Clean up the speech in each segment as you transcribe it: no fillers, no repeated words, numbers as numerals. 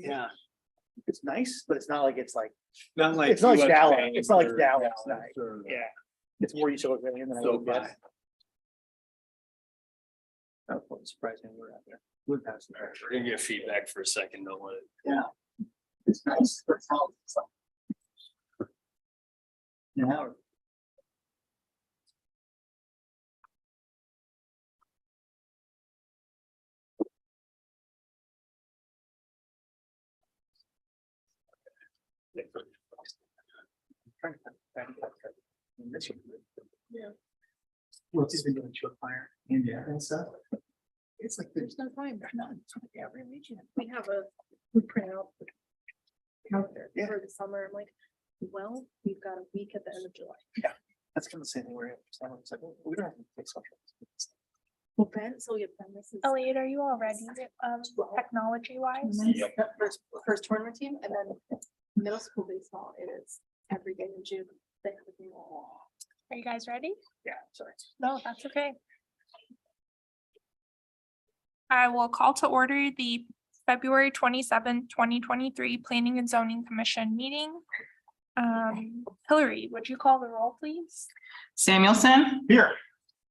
Yeah. It's nice, but it's not like Not like. it's not like US Dallas. Bank It's not like or Dallas. Dallas or- Yeah. It's more utilitarian than I So would guess. bad. That wouldn't surprise me. We're out there. We're past there. We're gonna get feedback for a second, don't let it. Yeah. It's nice, but it's not. It's like- Yeah. Yeah. Well, he's been doing short fire and stuff. It's like, there's no time, there's none. It's like every region. We have we print out the calendar Yeah. for the summer. I'm like, well, we've got a week at the end of July. That's kind of the same thing we're in. It's like, well, we don't have to fix something. Well, Ben, so yeah, Ben, this is. Elliot, are you all ready, technology wise? First tournament team, and then middle school baseball, it is every day in June. They have a new. Are you guys ready? Yeah, sorry. No, that's okay. I will call to order the February 27th, 2023 Planning and Zoning Commission meeting. Hillary, would you call the roll, please? Samuelson, Here.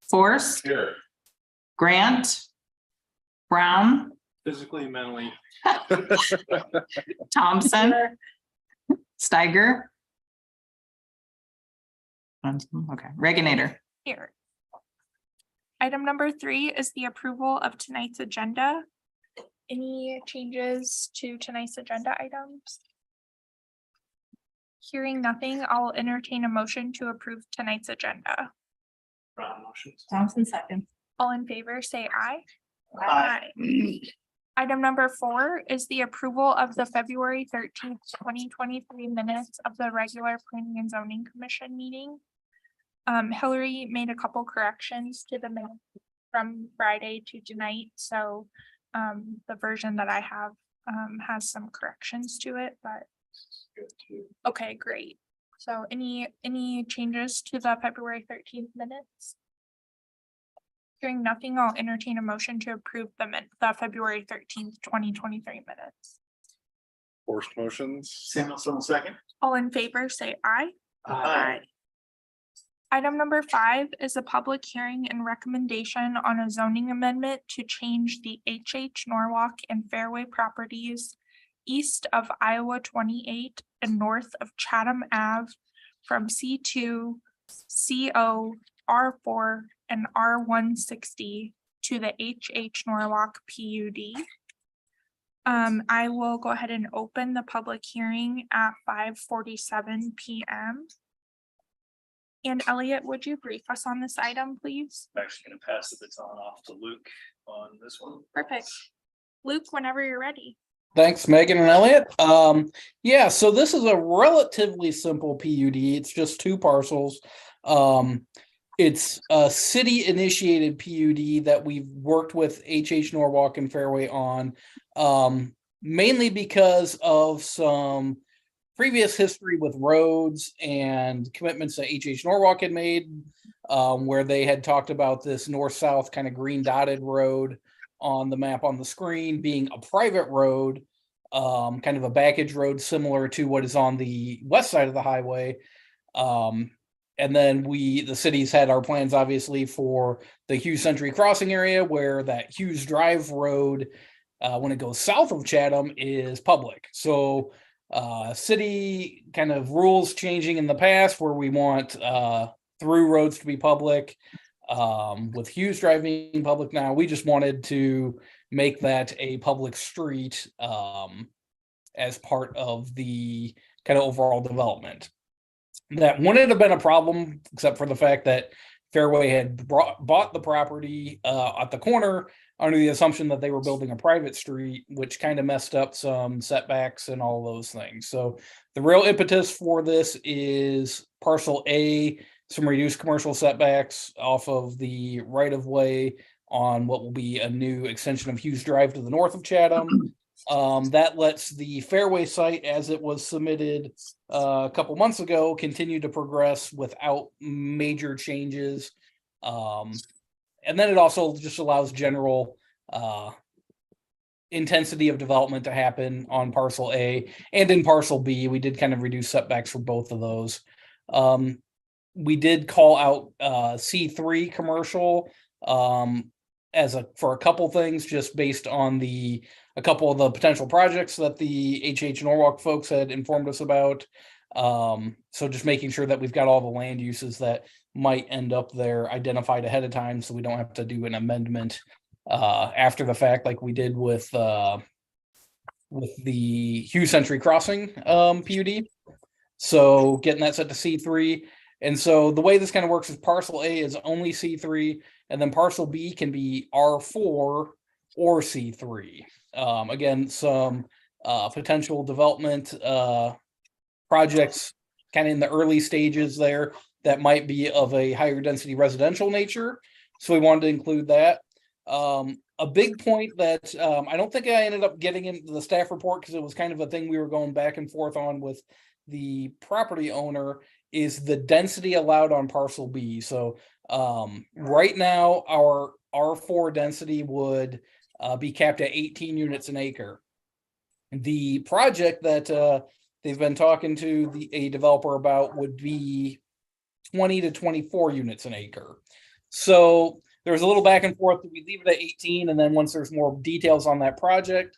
Force, Here, Grant, Brown, physically, mentally. Thompson, Steiger. Okay, Reganator. Here. Item number 3 is the approval of tonight's agenda. Any changes to tonight's agenda items? Hearing nothing, I'll entertain a motion to approve tonight's agenda. Brown motions. Thompson second. All in favor, say aye. Aye. Item number 4 is the approval of the February 13th, 2023 minutes of the regular Planning and Zoning Commission meeting. Hillary made a couple corrections to the minutes from Friday to tonight, so the version that I have has some corrections to it, but Good too. okay, great. So any changes to the February 13th minutes? Hearing nothing, I'll entertain a motion to approve the February 13th, 2023 minutes. Forced motions. Samuelson will second. All in favor, say aye. Aye. Item number 5 is a public hearing and recommendation on a zoning amendment to change the Norwalk and Fairway properties east of Iowa 28 and north of Chatham Ave from C2, CO, R4, and R160 to the Norwalk PUD. I will go ahead and open the public hearing at 5:47 p.m. And Elliot, would you brief us on this item, please? I'm actually gonna pass the baton off to Luke on this one. Perfect. Luke, whenever you're ready. Thanks, Megan and Elliot. Yeah, so this is a relatively simple PUD. It's just 2 parcels. It's a city-initiated PUD that we've worked with Norwalk and Fairway on, mainly because of some previous history with roads and commitments that Norwalk had made, where they had talked about this north-south kind of green dotted road on the map on the screen being a private road, kind of a backage road similar to what is on the west side of the highway. And then the cities had our plans, obviously, for the Hughes Century Crossing area, where that Hughes Drive road, when it goes south of Chatham, is public. So city kind of rules changing in the past, where we want through roads to be public. With Hughes Drive being public now, we just wanted to make that a public street as part of the kind of overall development. That wouldn't have been a problem, except for the fact that Fairway had bought the property at the corner under the assumption that they were building a private street, which kind of messed up some setbacks and all those things. So the real impetus for this is parcel A, some reduced commercial setbacks off of the right of way on what will be a new extension of Hughes Drive to the north of Chatham. That lets the Fairway site, as it was submitted a couple months ago, continue to progress without major changes. And then it also just allows general intensity of development to happen on parcel A and in parcel B. We did kind of reduce setbacks for both of those. We did call out C3 commercial for a couple things, just based on a couple of the potential projects that the HH Norwalk folks had informed us about. So just making sure that we've got all the land uses that might end up there identified ahead of time, so we don't have to do an amendment after the fact like we did with the Hugh Century Crossing PUD. So getting that set to C3. And so the way this kind of works is parcel A is only C3, and then parcel B can be R4 or C3. Again, some potential development projects kind of in the early stages there that might be of a higher density residential nature. So we wanted to include that. A big point that I don't think I ended up getting into the staff report because it was kind of a thing we were going back and forth on with the property owner is the density allowed on parcel B. So right now our R4 density would be capped at 18 units an acre. The project that they've been talking to a developer about would be 20 to 24 units an acre. So there's a little back and forth. Do we leave it at 18? And then once there's more details on that project,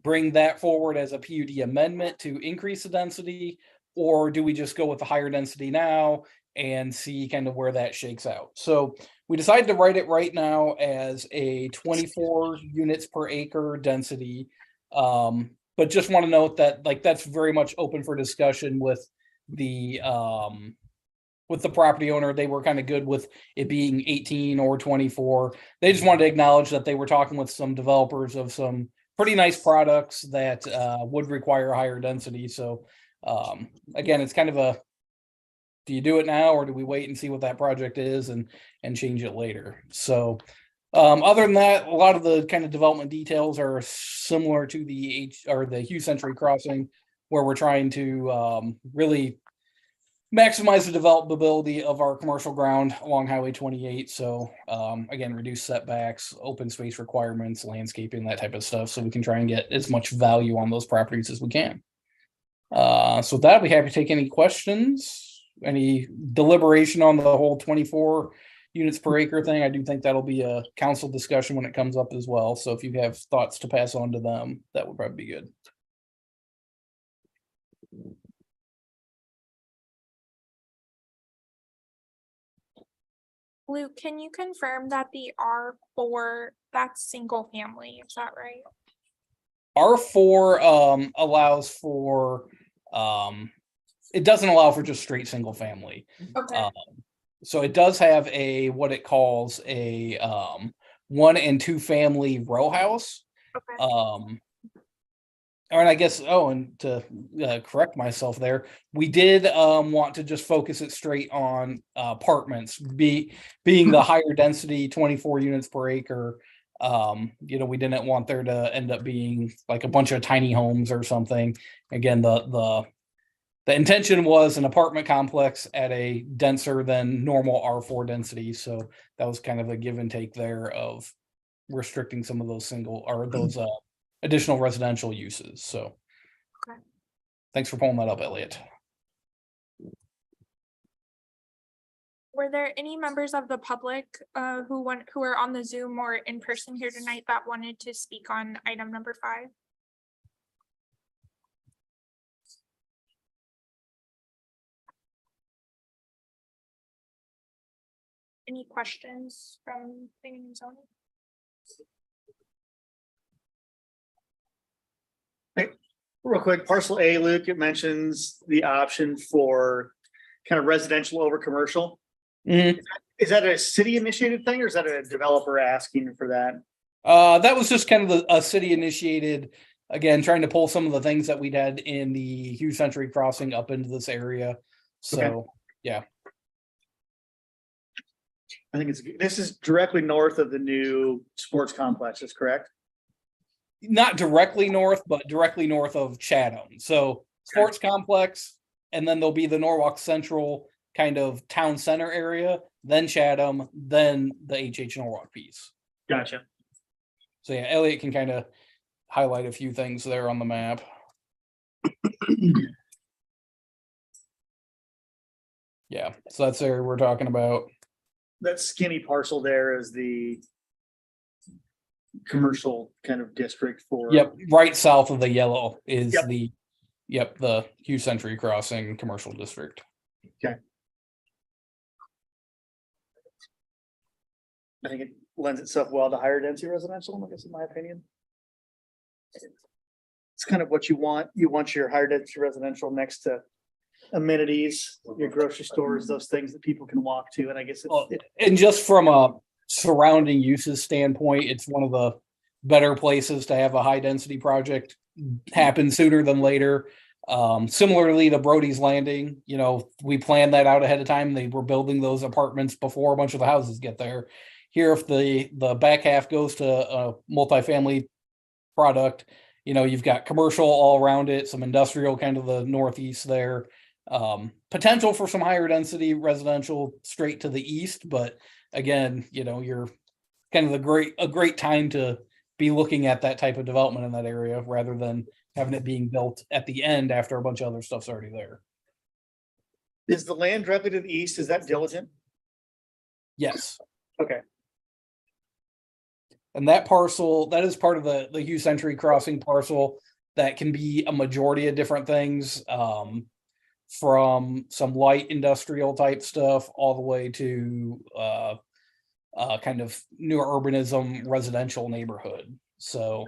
bring that forward as a PUD amendment to increase the density? Or do we just go with the higher density now and see kind of where that shakes out? So we decided to write it right now as a 24 units per acre density. But just want to note that like that's very much open for discussion with the property owner. They were kind of good with it being 18 or 24. They just wanted to acknowledge that they were talking with some developers of some pretty nice products that would require higher density. So again, it's kind of do you do it now or do we wait and see what that project is and change it later? So other than that, a lot of the kind of development details are similar to the Hugh Century Crossing, where we're trying to really maximize the developability of our commercial ground along Highway 28. So again, reduce setbacks, open space requirements, landscaping, that type of stuff, so we can try and get as much value on those properties as we can. So with that, I'd be happy to take any questions, any deliberation on the whole 24 units per acre thing. I do think that'll be a council discussion when it comes up as well. So if you have thoughts to pass on to them, that would probably be good. Luke, can you confirm that the R4, that's single family, is that right? R4 allows for it doesn't allow for just straight single family. Okay. So it does have what it calls a 1 and 2 family row house. Okay. And I guess, and to correct myself there, we did want to just focus it straight on apartments, being the higher density 24 units per acre. We didn't want there to end up being like a bunch of tiny homes or something. Again, the intention was an apartment complex at a denser than normal R4 density. So that was kind of a give and take there of restricting some of those additional residential uses. So Okay. Thanks for pulling that up, Elliot. Were there any members of the public who are on the Zoom or in person here tonight that wanted to speak on item number 5? Any questions from planning and zoning? Real quick, parcel A, Luke, it mentions the option for kind of residential over commercial. Mhm. Is that a city initiated thing or is that a developer asking for that? That was just kind of a city initiated, again, trying to pull some of the things that we'd had in the Hugh Century Crossing up into this area. So, Okay. Yeah. I think this is directly north of the new sports complex, is correct? Not directly north, but directly north of Chatham. So sports complex, and then there'll be the Norwalk Central kind of town center area, then Chatham, then the HH Norwalk piece. Gotcha. So yeah, Elliot can kind of highlight a few things there on the map. Yeah, so that's the area we're talking about. That skinny parcel there is the commercial kind of district for. Yep, right south of the yellow is Yep. the Hughes Century Crossing Commercial District. I think it lends itself well to higher density residential, I guess, in my opinion. It's kind of what you want. You want your higher density residential next to amenities, your grocery stores, those things that people can walk to. And I guess Well, it, and just from a surrounding uses standpoint, it's one of the better places to have a high density project happen sooner than later. Similarly to Brody's Landing, you know, we planned that out ahead of time. They were building those apartments before a bunch of the houses get there. Here, if the back half goes to a multifamily product, you know, you've got commercial all around it, some industrial kind of the northeast there. Potential for some higher density residential straight to the east, but again, you know, you're kind of a great time to be looking at that type of development in that area rather than having it being built at the end after a bunch of other stuff's already there. is the land directly to the east, is that Diligent? Yes. Okay. And that parcel, that is part of the Hughes Century Crossing parcel that can be a majority of different things. From some light industrial type stuff all the way to kind of newer urbanism residential neighborhood. So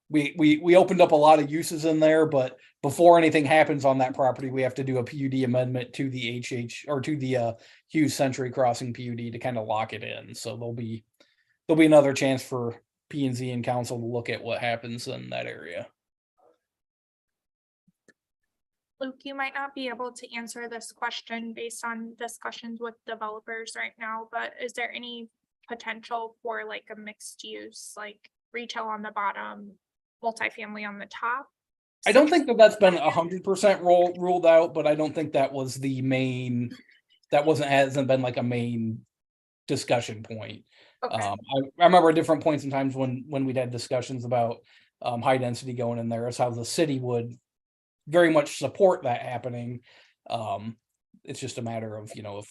we opened up a lot of uses in there, but before anything happens on that property, we have to do a PUD amendment to the HH or to the Hughes Century Crossing PUD to kind of lock it in. So there'll be another chance for P&Z and council to look at what happens in that area. Luke, you might not be able to answer this question based on discussions with developers right now, but is there any potential for like a mixed use, like retail on the bottom, multifamily on the top? I don't think that that's been 100% ruled out, but I don't think that was the main. That hasn't been like a main discussion point. Okay. I remember at different points in times when we'd had discussions about high density going in there, is how the city would very much support that happening. It's just a matter of, you know, if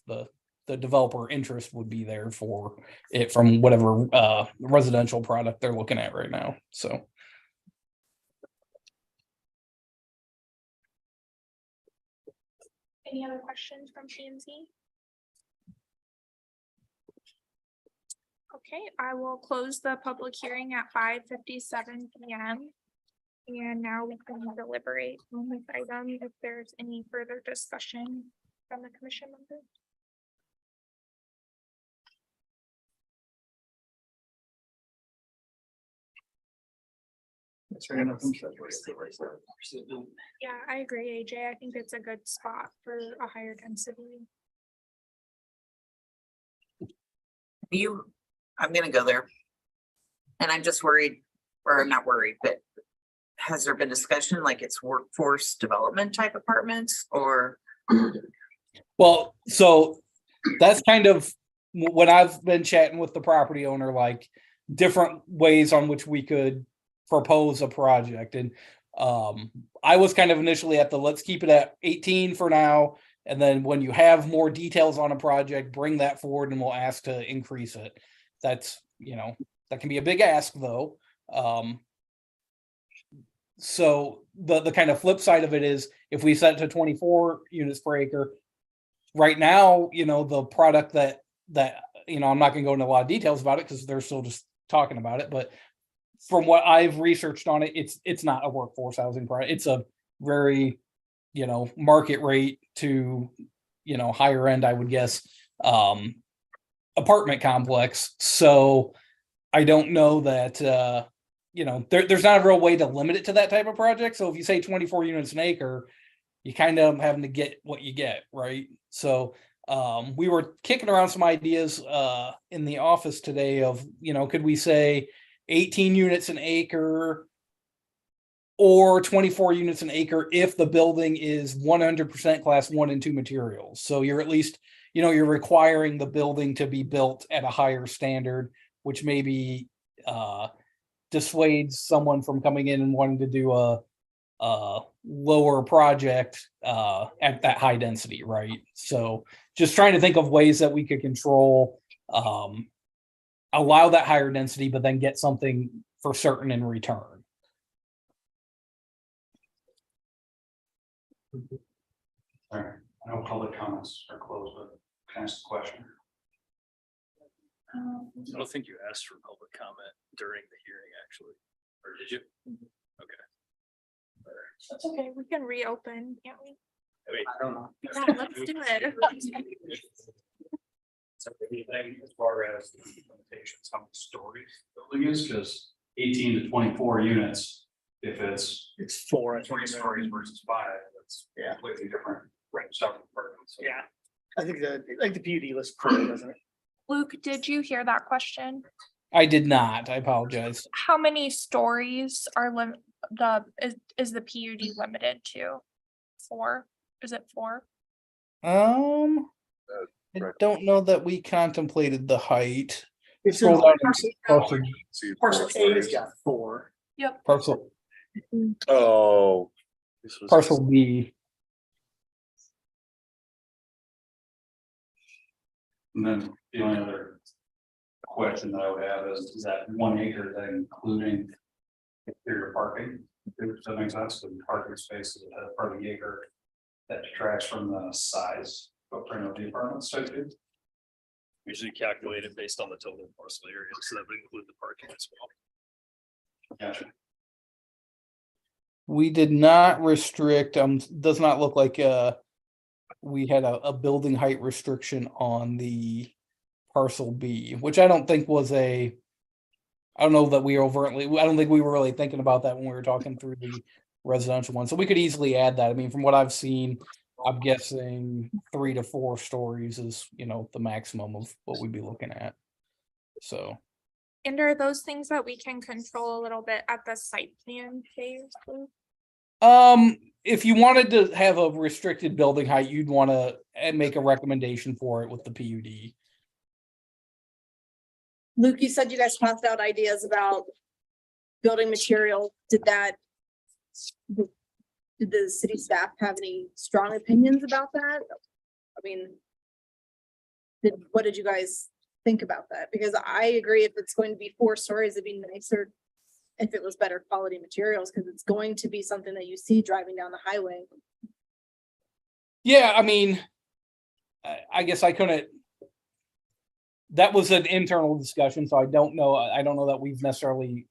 the developer interest would be there for it from whatever residential product they're looking at right now. So. Any other questions from P&Z? Okay, I will close the public hearing at 5:57 p.m. And now we can deliberate on this item if there's any further discussion from the commission members. Yeah, I agree, AJ. I think it's a good spot for a higher density. I'm gonna go there. And I'm just worried, or I'm not worried, but has there been discussion like it's workforce development type apartments or? Well, so that's kind of when I've been chatting with the property owner, like different ways on which we could propose a project. And I was kind of initially at let's keep it at 18 for now. And then when you have more details on a project, bring that forward and we'll ask to increase it. That's, you know, that can be a big ask though. So the kind of flip side of it is if we set it to 24 units per acre, right now, you know, the product that, you know, I'm not gonna go into a lot of details about it because they're still just talking about it, but from what I've researched on it, it's not a workforce housing product. It's a very, you know, market rate to, you know, higher end, I would guess, apartment complex. So I don't know that, you know, there's not a real way to limit it to that type of project. So if you say 24 units an acre, you kind of having to get what you get, right? So we were kicking around some ideas in the office today of, you know, could we say 18 units an acre or 24 units an acre if the building is 100% class 1 and 2 materials. So you're at least, you know, you're requiring the building to be built at a higher standard, which maybe dissuades someone from coming in and wanting to do a lower project at that high density, right? So just trying to think of ways that we could control, allow that higher density, but then get something for certain in return. All right, I know public comments are closed, but can I ask a question? I don't think you asked for public comment during the hearing, actually, or did you? That's okay, we can reopen, can't we? I mean, I don't know. Yeah, let's do it. So anything as far as the limitations, how many stories the building is, because 18 to 24 units, if it's It's 4. 3 stories versus 5, that's Yeah. completely different. Separate apartments. So Yeah. I think the PUD lists 4, doesn't it? Luke, did you hear that question? I did not. I apologize. How many stories are is the PUD limited to? 4? Is it 4? I don't know that we contemplated the height. It's Scroll in down and see parcel, parcel A has got 4. Yep. parcel, Oh. this was- parcel B. And then the only other question that I would have is that 1 acre thing including interior parking? Does that make sense? The parking spaces at part of the acre that detracts from the size footprint of the apartments, so too? usually calculate it based on the total parcel area, so that would include the parking as well. Gotcha. We did not restrict, does not look like, we had a building height restriction on the parcel B, which I don't think was I don't know that we overtly, I don't think we were really thinking about that when we were talking through the residential one. So we could easily add that. I mean, from what I've seen, I'm guessing 3 to 4 stories is, the maximum of what we'd be looking at. So. And are those things that we can control a little bit at the site plan phase? Luke? If you wanted to have a restricted building height, you'd want to make a recommendation for it with the PUD. Luke, you said you guys tossed out ideas about building material. Did the city staff have any strong opinions about that? I mean, what did you guys think about that? Because I agree, if it's going to be 4 stories, it'd be nicer if it was better quality materials, because it's going to be something that you see driving down the highway. Yeah, I mean, I guess I couldn't. That was an internal discussion, so I don't know. I don't know that we've necessarily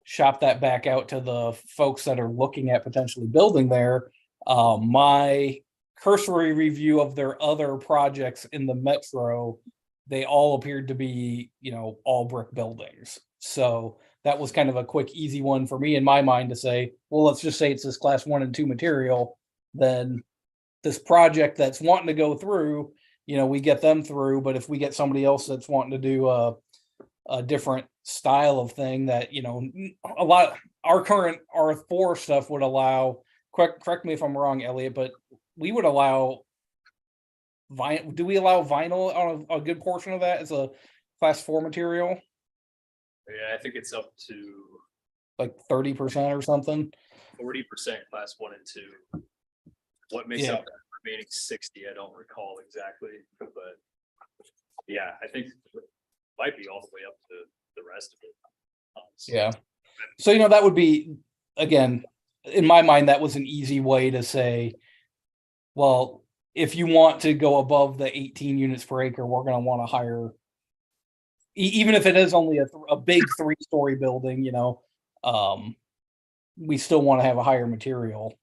shopped that back out to the folks that are looking at potentially building there. My cursory review of their other projects in the metro, they all appeared to be, all brick buildings. So that was kind of a quick, easy one for me in my mind to say, well, let's just say it's this class 1 and 2 material. Then this project that's wanting to go through, we get them through. But if we get somebody else that's wanting to do a different style of thing that, a lot, our current R4 stuff would allow, correct me if I'm wrong, Elliot, but we would allow vinyl. Do we allow vinyl on a good portion of that as a class 4 material? Yeah, I think it's up to Like 30% or something. 40% class 1 and 2. What makes up that remaining 60, I don't recall exactly, but yeah, I think it might be all the way up to the rest of it. honestly. Yeah. So, that would be, again, in my mind, that was an easy way to say, well, if you want to go above the 18 units per acre, we're going to want to hire, even if it is only a big 3-story building, we still want to have a higher material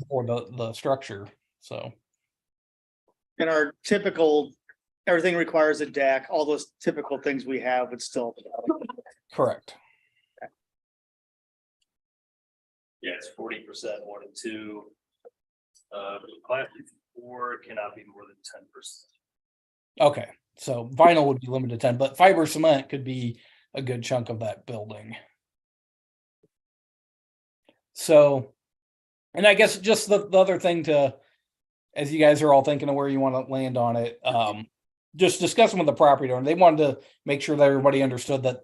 for the structure. So. And our typical, everything requires a deck, all those typical things we have would still. Correct. Yeah, it's 40% 1 and 2. Class 4 cannot be more than 10%. Okay. So vinyl would be limited to 10, but fiber cement could be a good chunk of that building. So, and I guess just the other thing to, as you guys are all thinking of where you want to land on it, just discussing with the property owner, they wanted to make sure that everybody understood that,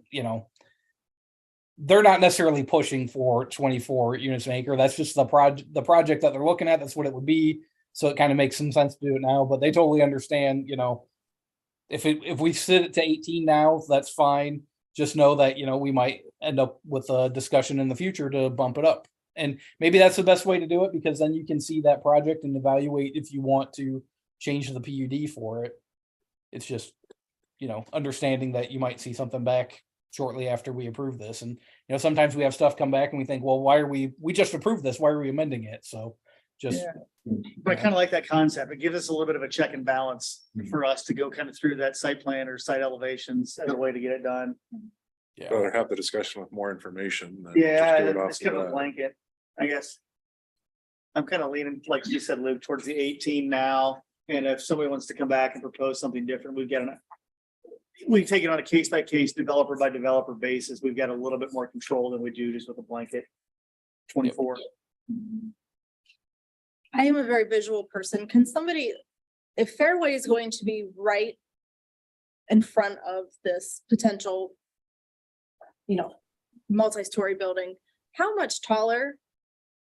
they're not necessarily pushing for 24 units an acre. That's just the project that they're looking at. That's what it would be. So it kind of makes some sense to do it now, but they totally understand, if we sit it to 18 now, that's fine. Just know that, we might end up with a discussion in the future to bump it up. And maybe that's the best way to do it, because then you can see that project and evaluate if you want to change the PUD for it. It's just, understanding that you might see something back shortly after we approve this. And, sometimes we have stuff come back and we think, well, why are we just approved this? Why are we amending it? So just. Yeah. But I kind of like that concept. It gives us a little bit of a check and balance for us to go kind of through that site plan or site elevations as a way to get it done. Yeah. Rather have the discussion with more information. Than just Yeah, do it off it's the kind of a bat. blanket, I guess. I'm kind of leaning, like you said, Luke, towards the 18 now. And if somebody wants to come back and propose something different, we take it on a case by case, developer by developer basis. We've got a little bit more control than we do just with a blanket 24. I am a very visual person. Can somebody, if Fairway is going to be right in front of this potential, multi-story building, how much taller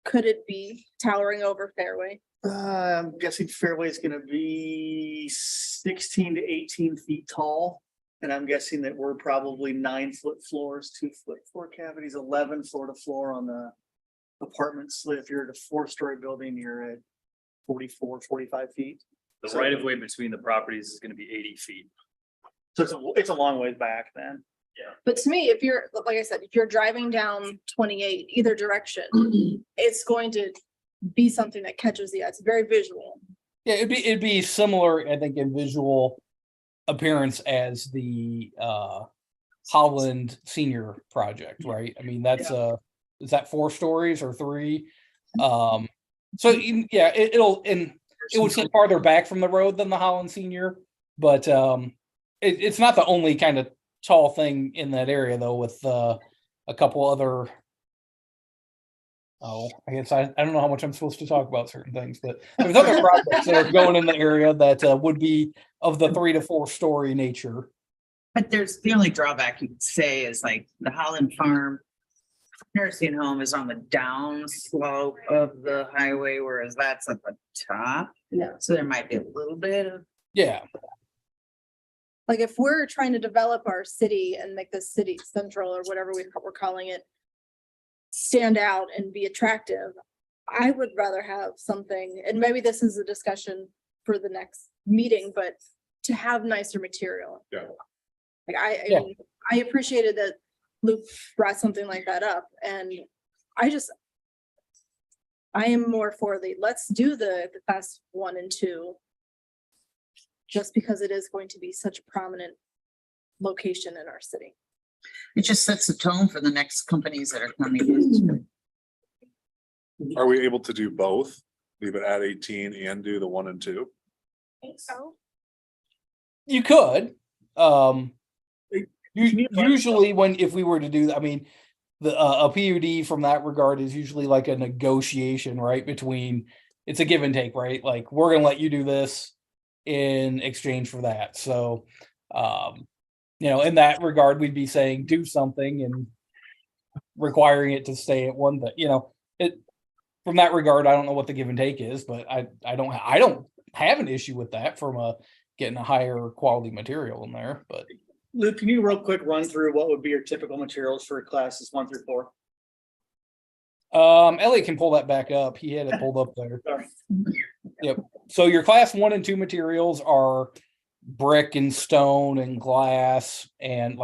could it be towering over Fairway? I'm guessing Fairway is gonna be 16 to 18 feet tall. And I'm guessing that we're probably 9-foot floors, 2-foot floor cavities, 11 floor to floor on the apartments. So if you're at a 4-story building, you're at 44, 45 feet. The right of way between the properties is gonna be 80 feet. So it's a long ways back then. But to me, if you're, like I said, if you're driving down 28, either direction, it's going to be something that catches the eye. It's very visual. Yeah, it'd be similar, I think, in visual appearance as the Holland Senior project, right? I mean, that's is that 4 stories or 3? So yeah, it would sit farther back from the road than the Holland Senior, but it's not the only kind of tall thing in that area though, with a couple other. Oh, I guess I don't know how much I'm supposed to talk about certain things, but there's other projects that are going in the area that would be of the 3 to 4 story nature. But there's the only drawback you could say is like the Holland Farm nursing home is on the down slope of the highway, whereas that's at the top. Yeah. So there might be a little bit of. Yeah, Like if we're trying to develop our city and make this city central or whatever we're calling it stand out and be attractive, I would rather have something, and maybe this is a discussion for the next meeting, but to have nicer material. Yeah. Like I Yeah. mean, I appreciated that Luke brought something like that up, and I am more for let's do the class 1 and 2. Just because it is going to be such a prominent location in our city. It just sets the tone for the next companies that are coming in. Are we able to do both? Leave it at 18 and do the 1 and 2? I think so. you could. Usually if we were to do that, I mean, the a PUD from that regard is usually like a negotiation, right? Between, it's a give and take, right? Like, we're gonna let you do this in exchange for that. So, in that regard, we'd be saying do something and requiring it to stay at one thing. It, from that regard, I don't know what the give and take is, but I don't have an issue with that from getting a higher quality material in there. But Luke, can you real quick run through what would be your typical materials for classes 1 through 4? Elliot can pull that back up. He had it pulled up there. Sorry. Yep. So your class 1 and 2 materials are brick and stone and glass, and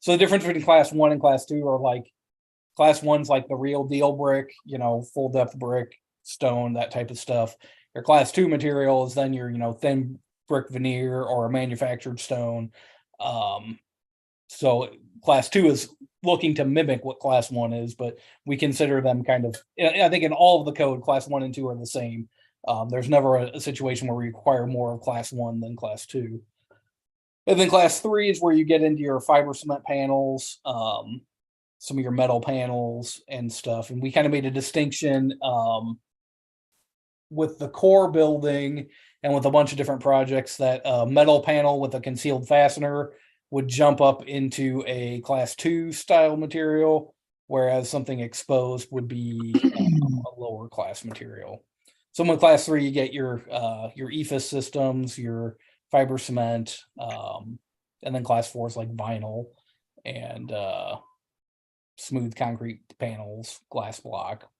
so the difference between class 1 and class 2 are like class 1's like the real deal brick, full depth brick, stone, that type of stuff. Your class 2 material is then your, thin brick veneer or a manufactured stone. So class 2 is looking to mimic what class 1 is, but we consider them kind of, I think in all of the code, class 1 and 2 are the same. There's never a situation where we require more of class 1 than class 2. And then class 3 is where you get into your fiber cement panels, some of your metal panels and stuff. And we kind of made a distinction. with the core building and with a bunch of different projects that a metal panel with a concealed fastener would jump up into a class 2 style material, whereas something exposed would be a lower class material. So with class 3, you get your EFIS systems, your fiber cement, and then class 4 is like vinyl and smooth concrete panels, glass block.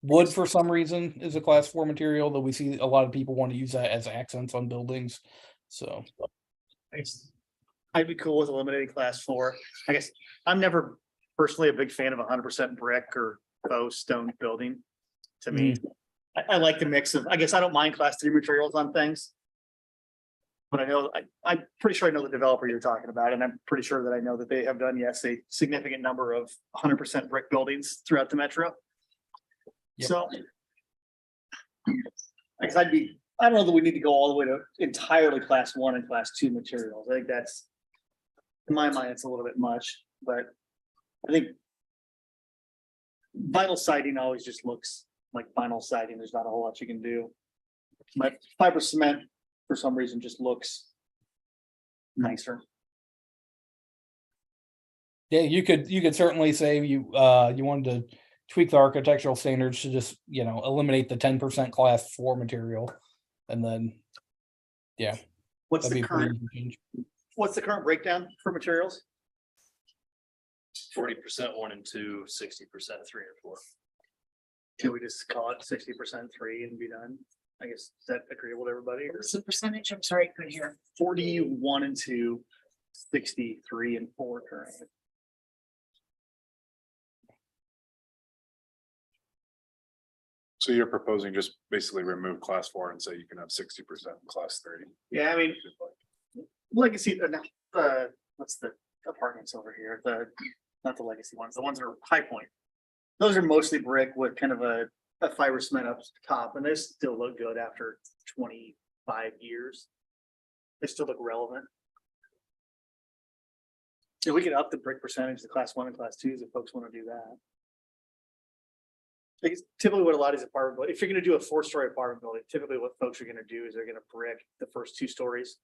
Wood, for some reason, is a class 4 material, though we see a lot of people want to use that as accents on buildings. So I'd be cool with eliminating class 4. I guess I'm never personally a big fan of 100% brick or faux stone building. To me, I like the mix of, I guess I don't mind class 3 materials on things. But I know, I'm pretty sure I know the developer you're talking about, and I'm pretty sure that I know that they have done, yes, a significant number of 100% brick buildings throughout the metro. Yep. So. I guess I don't know that we need to go all the way to entirely class 1 and class 2 materials. I think that's, in my mind, it's a little bit much, but I think vinyl siding always just looks like vinyl siding. There's not a whole lot you can do. But fiber cement, for some reason, just looks nicer. yeah, you could certainly say you wanted to tweak the architectural standards to just, eliminate the 10% class 4 material. And then, yeah, What's that'd the be a pretty current, easy change. what's the current breakdown for materials? 40% 1 and 2, 60% 3 and 4. Can we just call it 60% 3 and be done? I guess, is that agreeable to everybody? Or What's the percentage? I'm sorry, I couldn't hear. 41 and 2, 63 and 4 currently. So you're proposing just basically remove class 4 and say you can have 60% in class 30. Yeah, I mean, legacy, what's the apartments over here? Not the legacy ones, the ones that are High Point. Those are mostly brick with kind of a fiber cement up top, and they still look good after 25 years. They still look relevant. Yeah, we could up the brick percentage to class 1 and class 2s if folks want to do that. I guess typically what a lot of these apartment buildings, if you're gonna do a 4-story apartment building, typically what folks are gonna do is they're gonna brick the first 2 stories.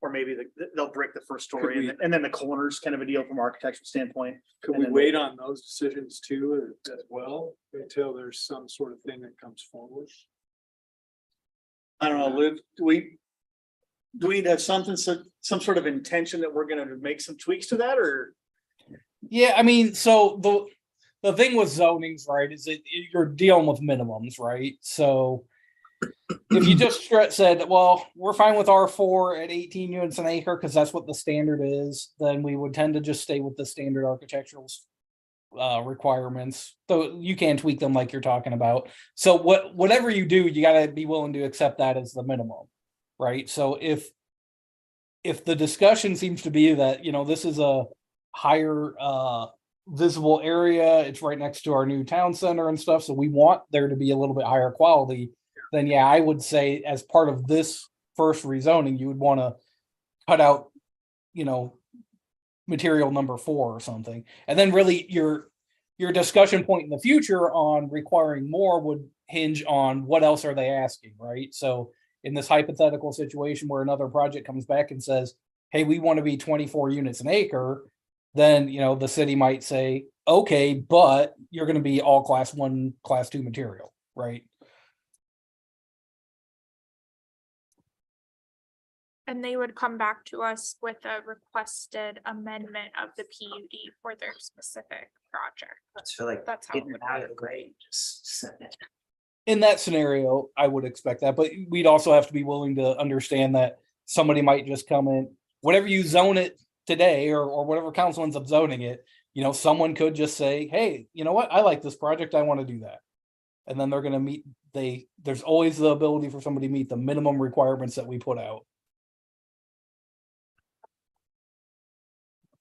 Or maybe they'll brick the first story and then the corners, kind of a deal from an architectural standpoint. Could And we then- wait on those decisions too, as well, until there's some sort of thing that comes forward? I don't know, Liv, do we need to have something, some sort of intention that we're gonna make some tweaks to that, or? Yeah, I mean, so the thing with zonings, right, is that you're dealing with minimums, right? So if you just said, well, we're fine with R4 at 18 units an acre because that's what the standard is, then we would tend to just stay with the standard architectural requirements. Though you can tweak them like you're talking about. So whatever you do, you got to be willing to accept that as the minimum, right? So if the discussion seems to be that, this is a higher visible area, it's right next to our new town center and stuff, so we want there to be a little bit higher quality, then yeah, I would say as part of this first rezoning, you would want to cut out, material number 4 or something. And then really your discussion point in the future on requiring more would hinge on what else are they asking, right? So in this hypothetical situation where another project comes back and says, hey, we want to be 24 units an acre, then, the city might say, okay, but you're going to be all class 1, class 2 material, right? And they would come back to us with a requested amendment of the PUD for their specific project. I feel like That's how it getting would it out work. of the way, just set it. In that scenario, I would expect that, but we'd also have to be willing to understand that somebody might just come in, whatever you zone it today, or whatever council ends up zoning it, someone could just say, hey, you know what, I like this project, I want to do that. And then they're going to meet, there's always the ability for somebody to meet the minimum requirements that we put out.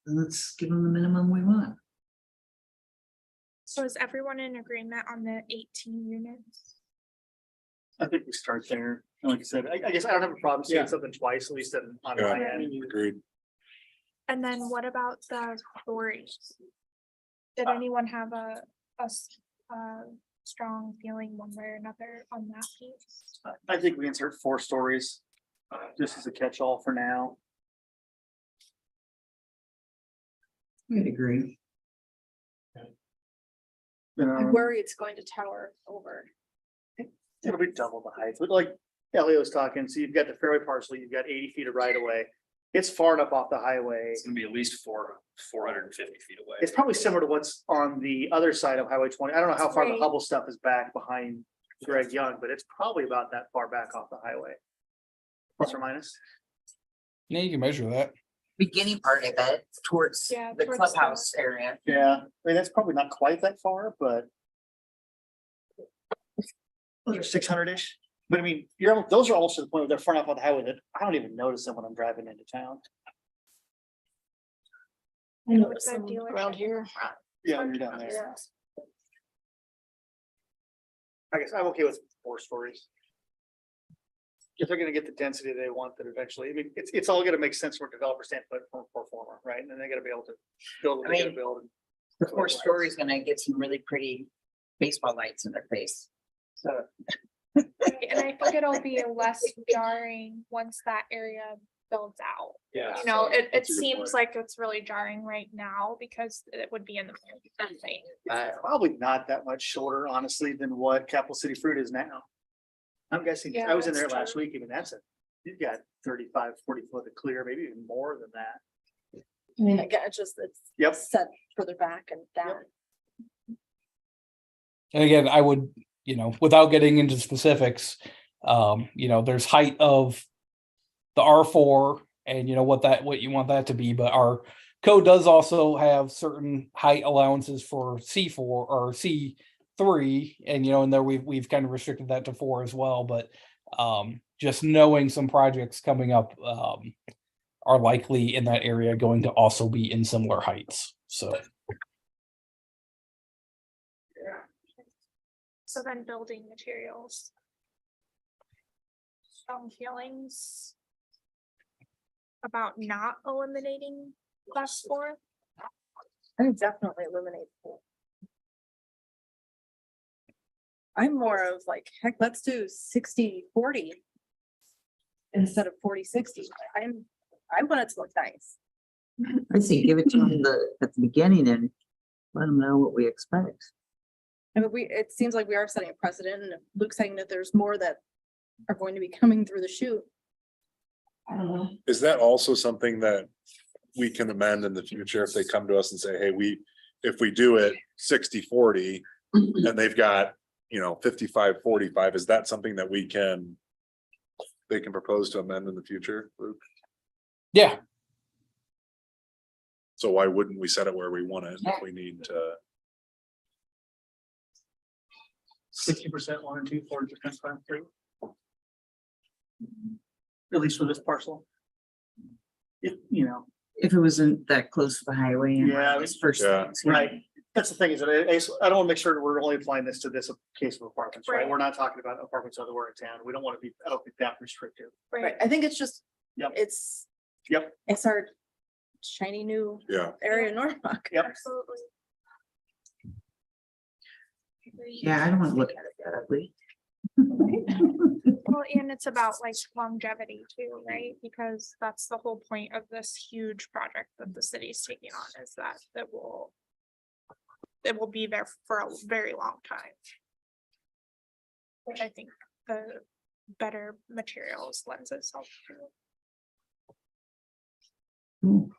Let's give them the minimum we want. So is everyone in agreement on the 18 units? I think we start there. Like I said, I guess I don't have a problem seeing Yeah. something twice, at least on my Yeah. end. Agreed. And then what about the stories? Did anyone have a strong feeling one way or another on that piece. I think we insert 4 stories, just as a catch-all for now. I'd agree. I worry it's going to tower over. It'll be double the height, but like Elliot was talking, so you've got the fairway parcel, you've got 80 feet of right of way. It's far enough off the highway. It's gonna be at least 450 feet away. It's probably similar to what's on the other side of Highway 20. I don't know how far the Right. Hubble stuff is back behind Greg Young, but it's probably about that far back off the highway. Plus or minus. Yeah, you can measure that. Beginning part of it towards Yeah, the towards clubhouse area. Yeah, I mean, that's probably not quite that far, but. Those are 600-ish, but I mean, those are almost to the point where they're far enough on the highway that I don't even notice them when I'm driving into town. I know What's that some dealership? around here. Yeah, you're down there. Yeah. I guess I'm okay with 4 stories. If they're gonna get the density they want, that eventually, I mean, it's all gonna make sense from a developer standpoint from a performer, right? And then they gotta be able to build what I they gotta mean, build. The 4 story is gonna get some really pretty baseball lights in their face. So, And I think it'll be less jarring once that area builds out. Yeah. You know, it That's a good seems point. like it's really jarring right now because it would be in the thing. probably not that much shorter, honestly, than what Capital City Fruit is now. I'm guessing, I was in there that's last true. week, even you've got 35, 40 foot of clear, maybe even more than that. I mean, again, it's just, it's Yep. set further back and down. And again, I would, without getting into specifics, there's height of the R4 and what you want that to be, but our code does also have certain height allowances for C4 or C3, and in there we've kind of restricted that to 4 as well, but just knowing some projects coming up are likely in that area going to also be in similar heights. So So then building materials. Strong feelings about not eliminating class 4. I would definitely eliminate. I'm more of like, heck, let's do 60-40 instead of 40-60. I want it to look nice. I say give it to them at the beginning and let them know what we expect. I mean, it seems like we are setting a precedent, and Luke's saying that there's more that are going to be coming through the chute. I don't know. Is that also something that we can amend in the future if they come to us and say, hey, if we do it 60-40 and they've got, 55-45, is that something that they can propose to amend in the future, Luke? yeah, So why wouldn't we set it where we want it if we need to? 60% 1 and 2, 40% 5 3. At least for this parcel. If If it wasn't that close to the highway and Yeah, this first. yeah. things, you know. right, that's the thing is that I don't want to make sure that we're only applying this to this case of apartments, right? Right. We're not talking about apartments everywhere in town. We don't want to be, I don't think that restrictive. Right, I think it's just, Yep. it's Yep. our shiny new Yeah, area in Norwalk. Yep. Absolutely. Yeah, I don't want to look at it that ugly. Well, and it's about like longevity too, right? Because that's the whole point of this huge project that the city's taking on, is that it will be there for a very long time. Which I think the better materials lends itself to. Ooh.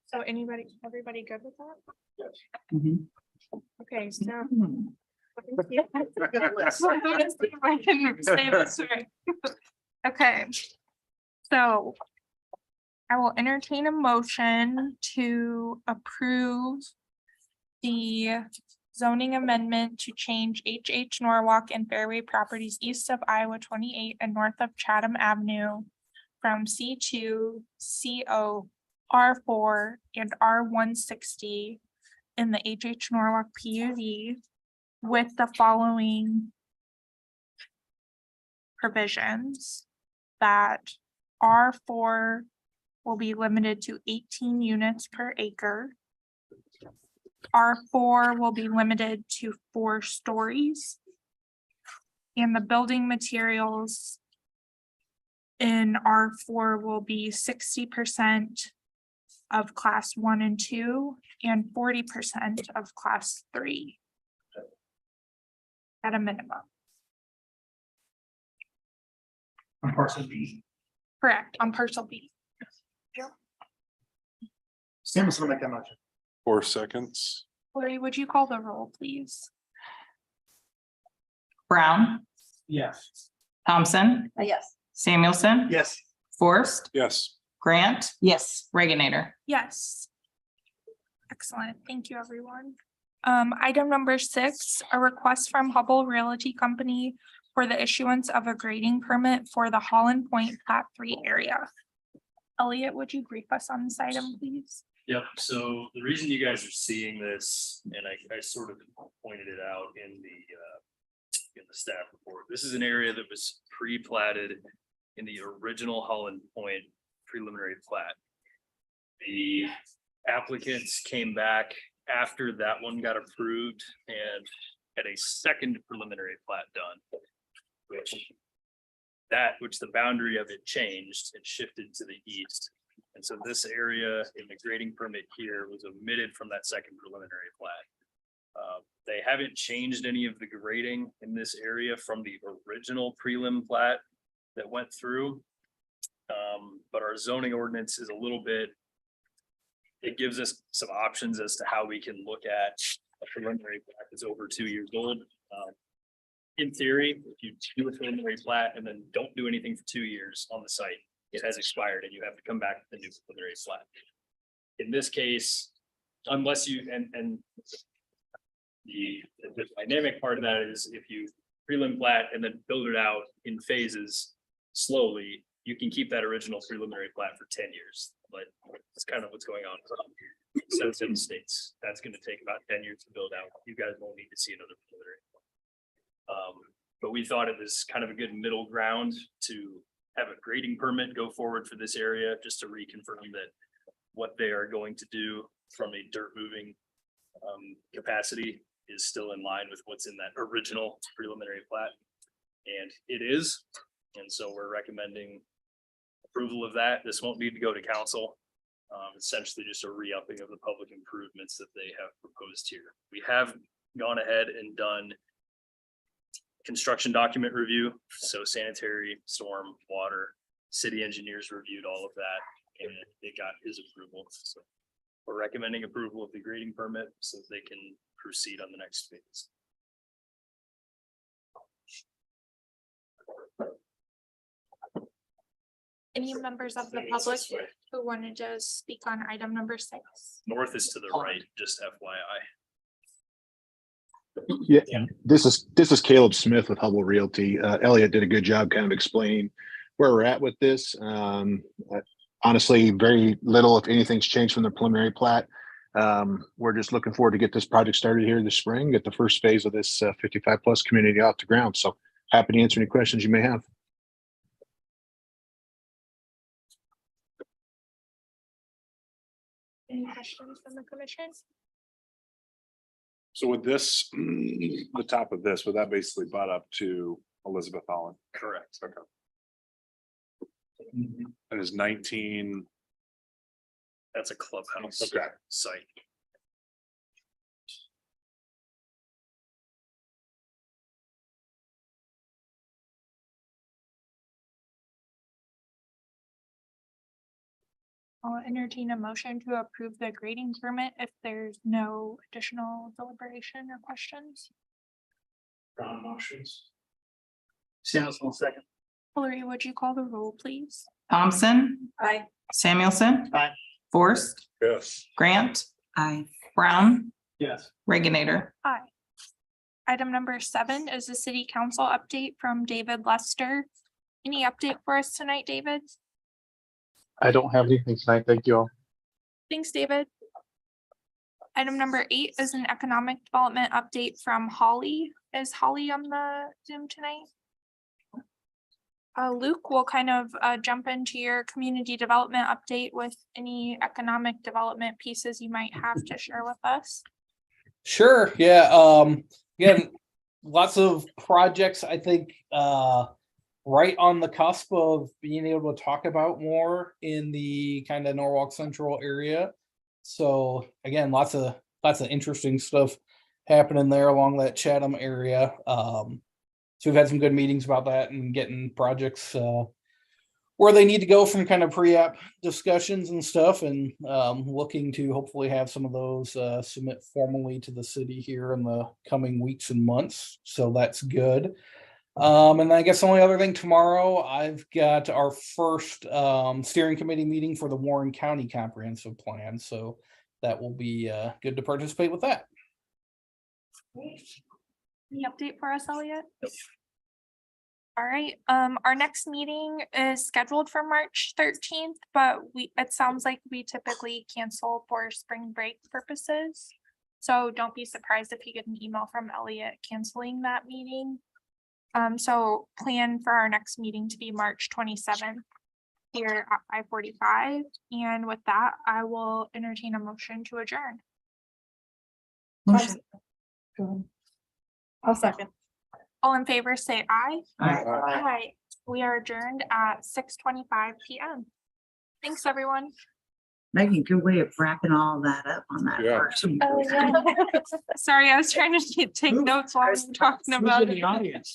So everybody good with that? Mhm. Okay, so. Hmm. I can say this right. Okay. So I will entertain a motion to approve the zoning amendment to change HH Norwalk and Fairway properties east of Iowa 28 and north of Chatham Avenue from C2, CO, R4, and R160 in the HH Norwalk PUD with the following provisions: that R4 will be limited to 18 units per acre. R4 will be limited to 4 stories. And the building materials in R4 will be 60% of class 1 and 2 and 40% of class 3. At a minimum. On parcel B. Correct, on parcel B. Samuel's gonna make that motion. 4 seconds. Lori, would you call the roll, please? Brown, Yes. Thompson, Yes. Samuelson. Yes. Forrest, Yes. Grant, Yes. Reginator. Yes. Excellent, thank you, everyone. Item number 6, a request from Hubble Realty Company for the issuance of a grading permit for the Holland Point Plat 3 area. Elliot, would you brief us on this item, please? Yep, so the reason you guys are seeing this, and I sort of pointed it out in the staff report, this is an area that was pre-platted in the original Holland Point preliminary plat. The applicants came back after that one got approved and had a second preliminary plat done. Which the boundary of it changed and shifted to the east. And so this area in the grading permit here was omitted from that second preliminary plat. They haven't changed any of the grading in this area from the original prelim plat that went through. But our zoning ordinance is a little bit, it gives us some options as to how we can look at a preliminary plat that's over 2 years old. In theory, if you do a preliminary plat and then don't do anything for 2 years on the site, it has expired and you have to come back with a new preliminary plat. In this case, unless you, and the dynamic part of that is if you prelim plat and then build it out in phases slowly, you can keep that original preliminary plat for 10 years. But that's kind of what's going on. So it's in the states, that's going to take about 10 years to build out. You guys won't need to see another preliminary. But we thought it was kind of a good middle ground to have a grading permit go forward for this area, just to reconfirm that what they are going to do from a dirt moving capacity is still in line with what's in that original preliminary plat. And it is, and so we're recommending approval of that. This won't need to go to council. Essentially just a re-upping of the public improvements that they have proposed here. We have gone ahead and done construction document review, so sanitary, storm, water, city engineers reviewed all of that, and they got his approval. So we're recommending approval of the grading permit so that they can proceed on the next phase. Any members of the public who wanted to speak on item number 6? North is to the right, just FYI. Yeah, this is Caleb Smith with Hubble Realty. Elliot did a good job kind of explaining where we're at with this. Honestly, very little, if anything's changed from the preliminary plat. We're just looking forward to get this project started here this spring, get the first phase of this 55 plus community off the ground. So happy to answer any questions you may have. Any questions from the commission? So with this, the top of this, would that basically butt up to Elizabeth Holland? Correct. Okay. And is 19, That's a clubhouse Okay. site. I'll entertain a motion to approve the grading permit if there's no additional deliberation or questions. Brown motions. Samuel's on second. Hillary, would you call the roll, please? Thompson, Aye. Samuelson. Aye. Forrest, yes. Grant, Aye. Brown, Yes. Reginator. Aye. Item number 7 is the city council update from David Lester. Any update for us tonight, David? I don't have anything tonight. Thank you all. Thanks, David. Item number 8 is an economic development update from Holly. Is Holly on the Zoom tonight? Luke will kind of jump into your community development update with any economic development pieces you might have to share with us. Sure, yeah, again, lots of projects, I think, right on the cusp of being able to talk about more in the kind of Norwalk Central area. So again, lots of interesting stuff happening there along that Chatham area. So we've had some good meetings about that and getting projects where they need to go from kind of pre-app discussions and stuff, and looking to hopefully have some of those submit formally to the city here in the coming weeks and months. So that's good. And I guess the only other thing, tomorrow I've got our first steering committee meeting for the Warren County Comprehensive Plan. So that will be good to participate with that. Any update for us, Elliot? All right, our next meeting is scheduled for March 13th, but it sounds like we typically cancel for spring break purposes. So don't be surprised if you get an email from Elliot canceling that meeting. So plan for our next meeting to be March 27th here at 5:45. And with that, I will entertain a motion to adjourn. Motion. I'll second. All in favor, say aye. Aye. Aye. We are adjourned at 6:25 PM. Thanks, everyone. Megan, good way of wrapping all that up on that. Yeah. part. Sorry, I was trying to take notes while we were talking about it. audience?